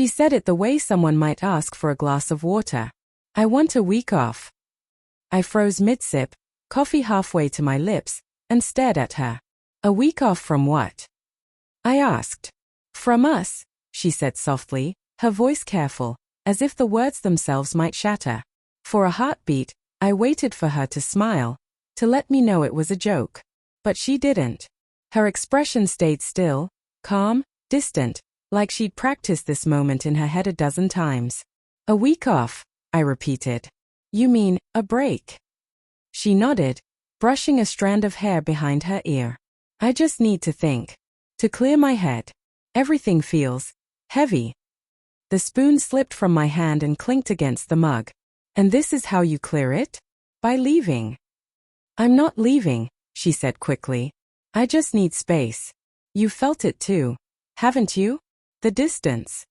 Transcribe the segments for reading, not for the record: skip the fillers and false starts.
She said it the way someone might ask for a glass of water. I want a week off. I froze mid-sip, coffee halfway to my lips, and stared at her. A week off from what? I asked. From us, she said softly, her voice careful, as if the words themselves might shatter. For a heartbeat, I waited for her to smile, to let me know it was a joke. But she didn't. Her expression stayed still, calm, distant, like she'd practiced this moment in her head a dozen times. A week off, I repeated. You mean, a break? She nodded, brushing a strand of hair behind her ear. I just need to think. To clear my head. Everything feels heavy. The spoon slipped from my hand and clinked against the mug. And this is how you clear it? By leaving. I'm not leaving, she said quickly. I just need space. You felt it too, haven't you? The distance.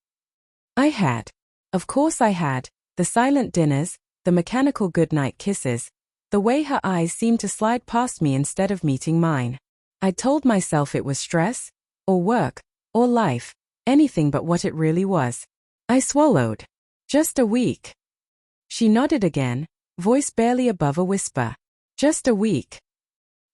I had. Of course I had. The silent dinners, the mechanical goodnight kisses, the way her eyes seemed to slide past me instead of meeting mine. I told myself it was stress, or work, or life, anything but what it really was. I swallowed. Just a week. She nodded again, voice barely above a whisper. Just a week.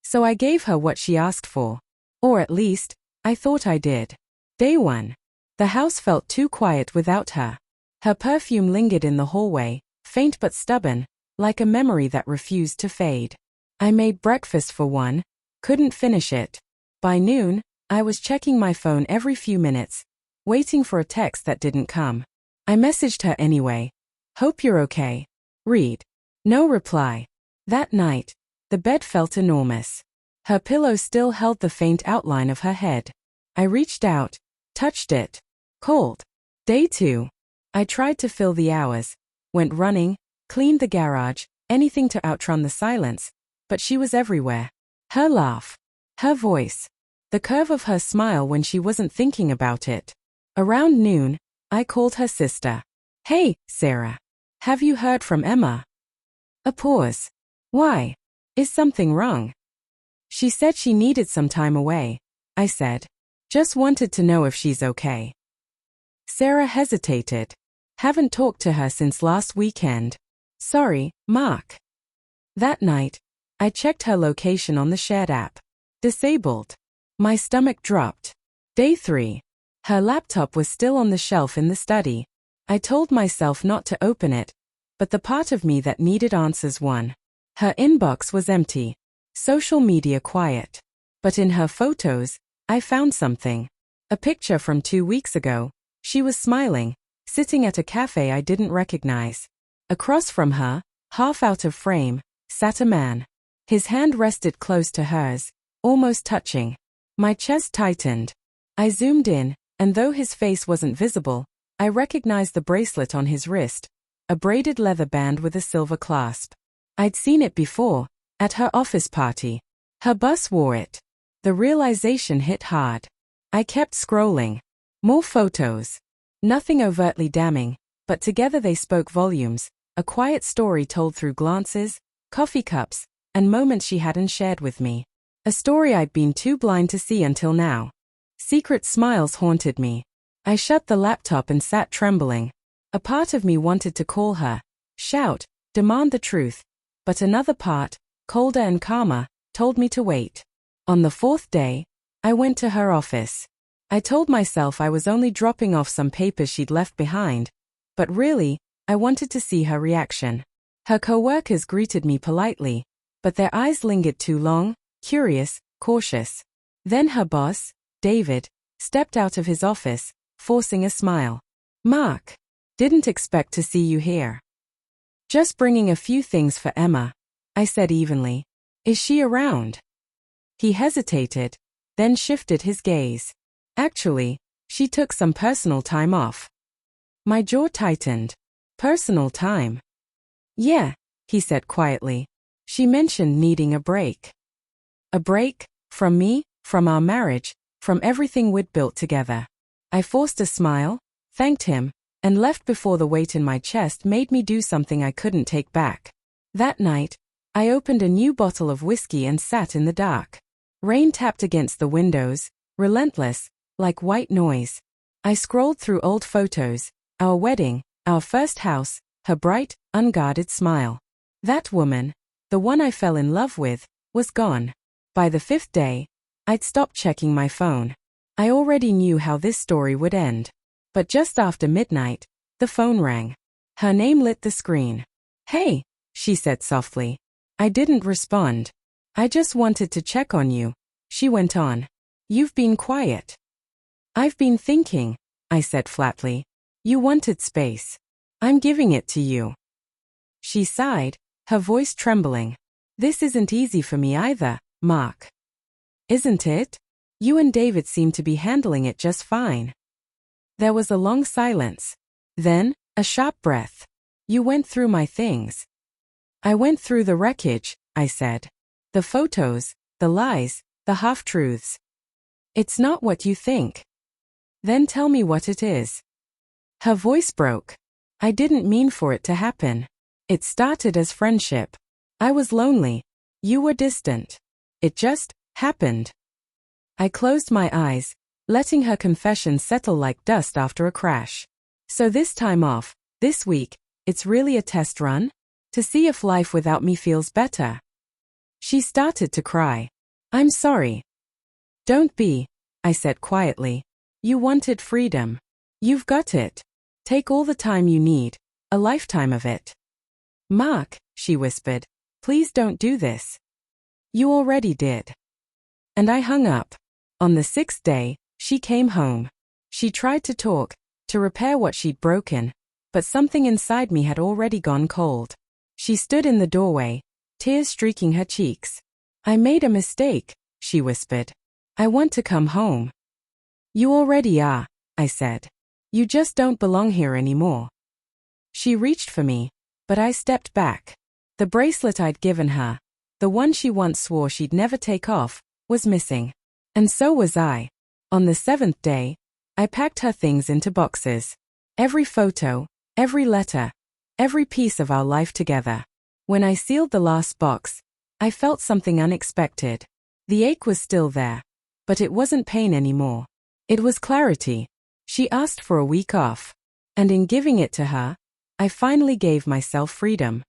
So I gave her what she asked for. Or at least, I thought I did. Day 1. The house felt too quiet without her. Her perfume lingered in the hallway, faint but stubborn, like a memory that refused to fade. I made breakfast for 1, couldn't finish it. By noon, I was checking my phone every few minutes, waiting for a text that didn't come. I messaged her anyway. Hope you're okay. Read. No reply. That night, the bed felt enormous. Her pillow still held the faint outline of her head. I reached out, touched it. Cold. Day 2. I tried to fill the hours, went running, cleaned the garage, anything to outrun the silence, but she was everywhere. Her laugh. Her voice. The curve of her smile when she wasn't thinking about it. Around noon, I called her sister. Hey, Sarah. Have you heard from Emma? A pause. Why? Is something wrong? She said she needed some time away. I said. Just wanted to know if she's okay. Sarah hesitated. Haven't talked to her since last weekend. Sorry, Mark. That night, I checked her location on the shared app. Disabled. My stomach dropped. Day 3. Her laptop was still on the shelf in the study. I told myself not to open it, but the part of me that needed answers won. Her inbox was empty. Social media quiet. But in her photos, I found something. A picture from 2 weeks ago. She was smiling, sitting at a cafe I didn't recognize. Across from her, half out of frame, sat a man. His hand rested close to hers, almost touching. My chest tightened. I zoomed in, and though his face wasn't visible, I recognized the bracelet on his wrist, a braided leather band with a silver clasp. I'd seen it before, at her office party. Her boss wore it. The realization hit hard. I kept scrolling. More photos. Nothing overtly damning, but together they spoke volumes, a quiet story told through glances, coffee cups, and moments she hadn't shared with me. A story I'd been too blind to see until now. Secret smiles haunted me. I shut the laptop and sat trembling. A part of me wanted to call her, shout, demand the truth, but another part, colder and calmer, told me to wait. On the 4th day, I went to her office. I told myself I was only dropping off some papers she'd left behind, but really, I wanted to see her reaction. Her co-workers greeted me politely, but their eyes lingered too long, curious, cautious. Then her boss, David, stepped out of his office, forcing a smile. Mark, didn't expect to see you here. Just bringing a few things for Emma, I said evenly. Is she around? He hesitated, then shifted his gaze. Actually, she took some personal time off. My jaw tightened. Personal time? Yeah, he said quietly. She mentioned needing a break. A break? From me? From our marriage? From everything we'd built together? I forced a smile, thanked him, and left before the weight in my chest made me do something I couldn't take back. That night, I opened a new bottle of whiskey and sat in the dark. Rain tapped against the windows, relentless, like white noise. I scrolled through old photos, our wedding, our first house, her bright, unguarded smile. That woman, the one I fell in love with, was gone. By the 5th day, I'd stopped checking my phone. I already knew how this story would end. But just after midnight, the phone rang. Her name lit the screen. "Hey," she said softly. I didn't respond. "I just wanted to check on you," she went on. "You've been quiet." "I've been thinking," I said flatly. "You wanted space. I'm giving it to you." She sighed, her voice trembling. "This isn't easy for me either, Mark." "Isn't it? You and David seem to be handling it just fine." There was a long silence. Then, a sharp breath. "You went through my things." "I went through the wreckage," I said. "The photos, the lies, the half-truths." "It's not what you think." "Then tell me what it is." Her voice broke. "I didn't mean for it to happen. It started as friendship. I was lonely. You were distant. It just happened." I closed my eyes, letting her confession settle like dust after a crash. "So this time off, this week, it's really a test run? To see if life without me feels better?" She started to cry. "I'm sorry." "Don't be," I said quietly. "You wanted freedom. You've got it. Take all the time you need, a lifetime of it." "Mark," she whispered, "please don't do this." "You already did." And I hung up. On the 6th day, she came home. She tried to talk, to repair what she'd broken, but something inside me had already gone cold. She stood in the doorway, tears streaking her cheeks. "I made a mistake," she whispered. "I want to come home." "You already are," I said. "You just don't belong here anymore." She reached for me, but I stepped back. The bracelet I'd given her, the one she once swore she'd never take off, was missing. And so was I. On the 7th day, I packed her things into boxes. Every photo, every letter, every piece of our life together. When I sealed the last box, I felt something unexpected. The ache was still there, but it wasn't pain anymore. It was clarity. She asked for a week off, and in giving it to her, I finally gave myself freedom.